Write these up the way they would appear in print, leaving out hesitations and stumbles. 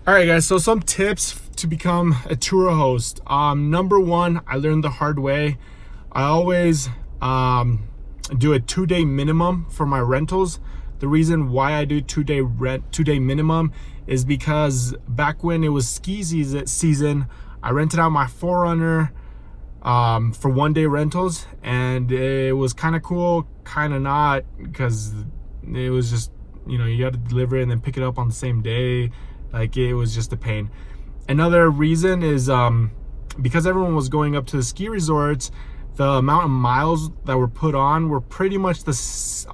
All right, guys. So some tips to become a Turo host. Number one, I learned the hard way. I always do a 2-day minimum for my rentals. The reason why I do 2-day minimum is because back when it was ski season, I rented out my 4Runner for 1-day rentals, and it was kind of cool, kind of not, because it was just, you got to deliver it and then pick it up on the same day. Like, it was just a pain. Another reason is because everyone was going up to the ski resorts, the amount of miles that were put on were pretty much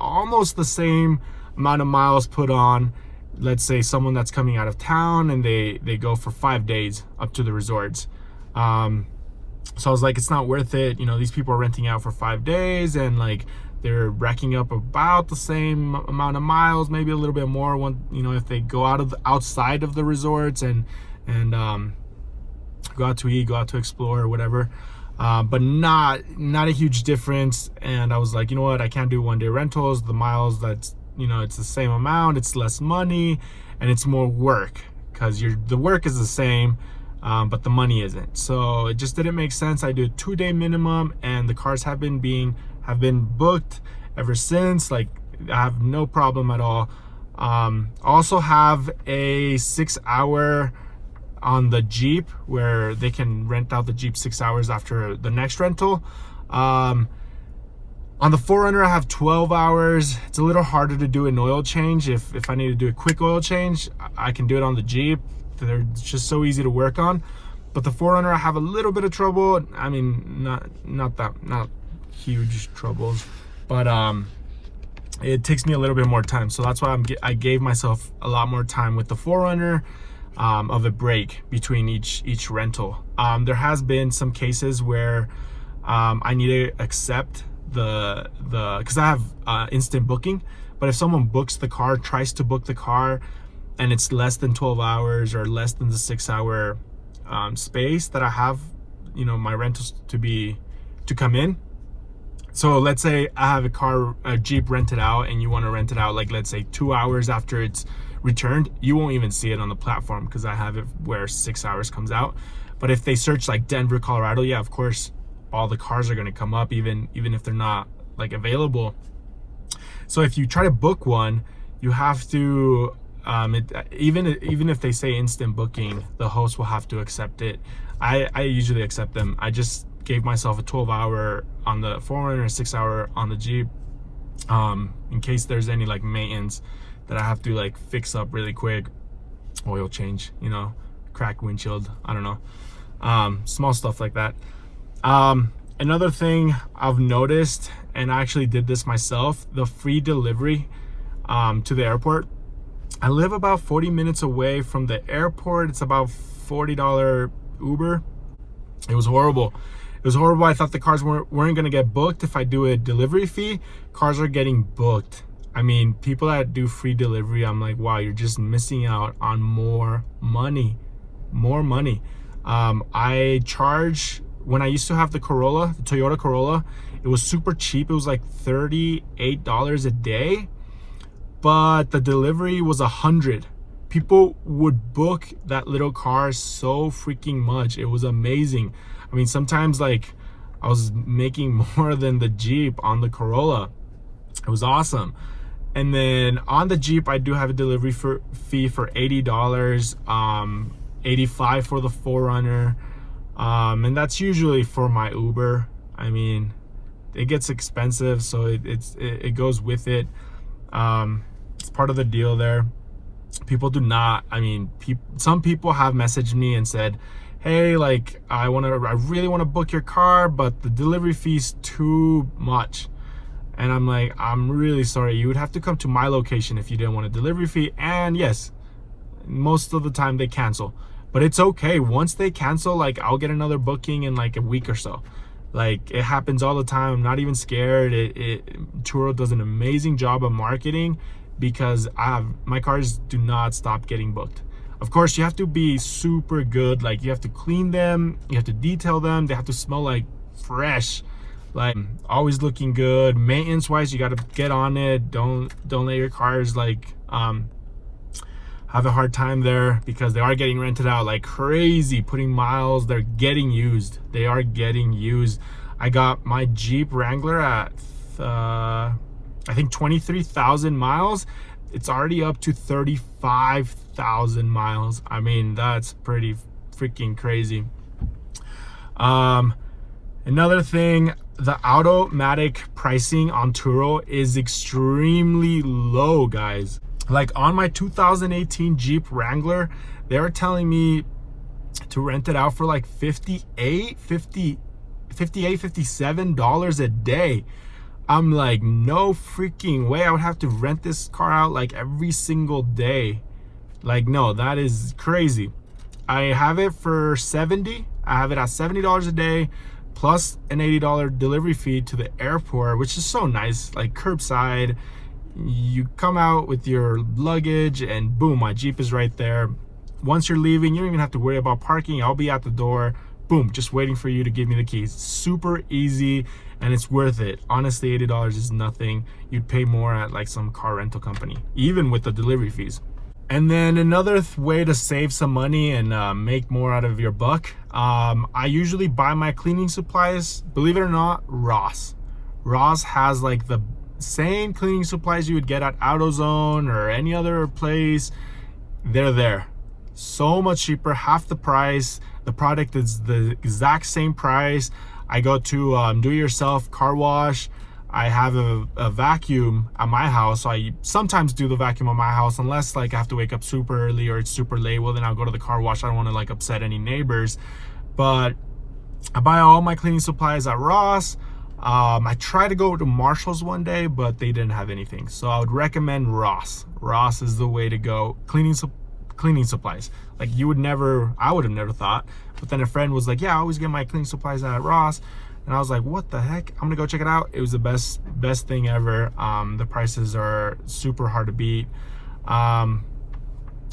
almost the same amount of miles put on, let's say, someone that's coming out of town and they go for 5 days up to the resorts. So I was like, it's not worth it. These people are renting out for 5 days, and like, they're racking up about the same amount of miles, maybe a little bit more if they go outside of the resorts and go out to eat, go out to explore or whatever. But not a huge difference. And I was like, you know what, I can't do 1-day rentals. The miles, that's, it's the same amount, it's less money, and it's more work, because the work is the same, but the money isn't. So it just didn't make sense. I do a 2-day minimum, and the cars have been booked ever since. Like, I have no problem at all. Also have a 6-hour on the Jeep, where they can rent out the Jeep 6 hours after the next rental. On the 4Runner, I have 12 hours. It's a little harder to do an oil change. If I need to do a quick oil change, I can do it on the Jeep. They're just so easy to work on. But the 4Runner, I have a little bit of trouble. I mean, not huge troubles, but it takes me a little bit more time. So that's why I gave myself a lot more time with the 4Runner, of a break between each rental. There has been some cases where I need to accept because I have instant booking. But if someone books the car, tries to book the car, and it's less than 12 hours or less than the 6-hour space that I have, my rentals to come in. So let's say I have a Jeep rented out, and you want to rent it out, like, let's say 2 hours after it's returned. You won't even see it on the platform, because I have it where 6 hours comes out. But if they search like Denver, Colorado, yeah, of course, all the cars are going to come up, even if they're not like available. So if you try to book one, you have to, even if they say instant booking, the host will have to accept it. I usually accept them. I just gave myself a 12-hour on the 4Runner, a 6-hour on the Jeep, in case there's any like maintenance that I have to like fix up really quick, oil change, crack windshield, I don't know, small stuff like that. Another thing I've noticed, and I actually did this myself, the free delivery to the airport. I live about 40 minutes away from the airport. It's about $40 Uber. It was horrible. I thought the cars weren't going to get booked if I do a delivery fee. Cars are getting booked. I mean, people that do free delivery, I'm like, wow, you're just missing out on more money. I charge, when I used to have the Toyota Corolla, it was super cheap. It was like $38 a day, but the delivery was $100. People would book that little car so freaking much. It was amazing. I mean, sometimes like I was making more than the Jeep on the Corolla. It was awesome. And then on the Jeep, I do have a delivery fee for $80, $85 for the 4Runner. And that's usually for my Uber. I mean, it gets expensive, so it goes with it. It's part of the deal there. People do not, some people have messaged me and said, hey, like, I really want to book your car, but the delivery fee's too much. And I'm like, I'm really sorry. You would have to come to my location if you didn't want a delivery fee. And yes, most of the time they cancel, but it's okay. Once they cancel, like, I'll get another booking in like a week or so. Like, it happens all the time. I'm not even scared. Turo does an amazing job of marketing, because my cars do not stop getting booked. Of course, you have to be super good. Like, you have to clean them, you have to detail them, they have to smell like fresh, like always looking good. Maintenance wise, you got to get on it. Don't let your cars like have a hard time there because they are getting rented out like crazy, putting miles. They're getting used. They are getting used. I got my Jeep Wrangler at I think 23,000 miles. It's already up to 35,000 miles. I mean, that's pretty freaking crazy. Another thing, the automatic pricing on Turo is extremely low, guys. Like on my 2018 Jeep Wrangler, they were telling me to rent it out for like $57 a day. I'm like, no freaking way. I would have to rent this car out like every single day. Like, no, that is crazy. I have it for 70. I have it at $70 a day plus an $80 delivery fee to the airport, which is so nice. Like curbside, you come out with your luggage and boom, my Jeep is right there. Once you're leaving, you don't even have to worry about parking. I'll be at the door, boom, just waiting for you to give me the keys. Super easy, and it's worth it. Honestly, $80 is nothing. You'd pay more at like some car rental company, even with the delivery fees. And then another way to save some money and make more out of your buck, I usually buy my cleaning supplies, believe it or not, Ross. Ross has like the same cleaning supplies you would get at AutoZone or any other place. They're there. So much cheaper, half the price. The product is the exact same price. I go to do-it-yourself car wash. I have a vacuum at my house, so I sometimes do the vacuum at my house, unless like I have to wake up super early or it's super late. Well, then I'll go to the car wash. I don't want to like upset any neighbors, but I buy all my cleaning supplies at Ross. I tried to go to Marshall's one day, but they didn't have anything, so I would recommend Ross. Ross is the way to go. Cleaning supplies, like I would have never thought, but then a friend was like, yeah, I always get my cleaning supplies at Ross. And I was like, what the heck? I'm gonna go check it out. It was the best thing ever. The prices are super hard to beat. And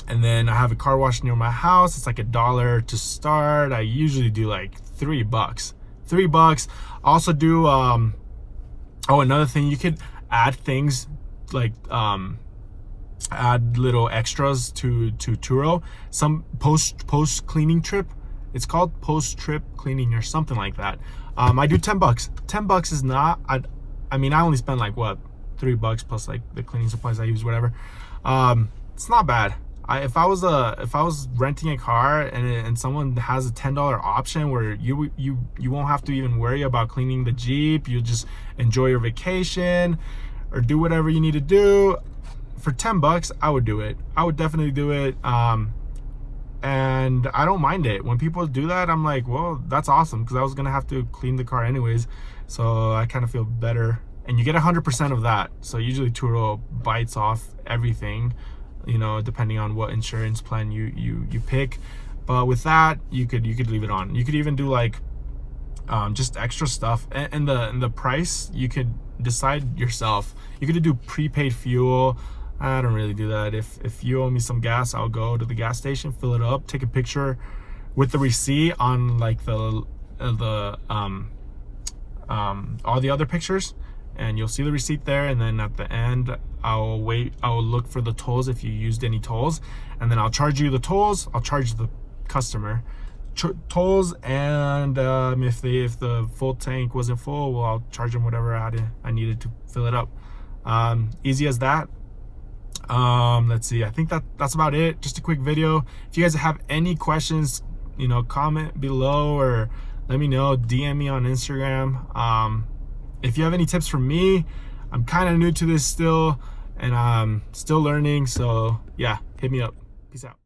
then I have a car wash near my house. It's like $1 to start. I usually do like $3. $3. I also do oh, another thing, you could add things like add little extras to Turo. Some post cleaning trip. It's called post trip cleaning or something like that. I do $10. $10 is not, I mean, I only spend like what, $3 plus like the cleaning supplies I use, whatever. It's not bad. If I was renting a car and someone has a $10 option where you won't have to even worry about cleaning the Jeep, you just enjoy your vacation or do whatever you need to do, for $10, I would do it. I would definitely do it. And I don't mind it. When people do that, I'm like, well, that's awesome, because I was gonna have to clean the car anyways, so I kind of feel better. And you get 100% of that. So usually Turo bites off everything, you know, depending on what insurance plan you pick. But with that, you could leave it on. You could even do like just extra stuff, and the price you could decide yourself. You could do prepaid fuel. I don't really do that. If you owe me some gas, I'll go to the gas station, fill it up, take a picture with the receipt on like all the other pictures, and you'll see the receipt there. And then at the end, I'll look for the tolls if you used any tolls, and then I'll charge you the tolls. I'll charge the customer tolls, and if the full tank wasn't full, well, I'll charge them whatever I needed to fill it up. Easy as that. Let's see, I think that's about it. Just a quick video. If you guys have any questions, you know, comment below or let me know, DM me on Instagram. If you have any tips for me, I'm kind of new to this still, and I'm still learning, so yeah, hit me up. Peace out.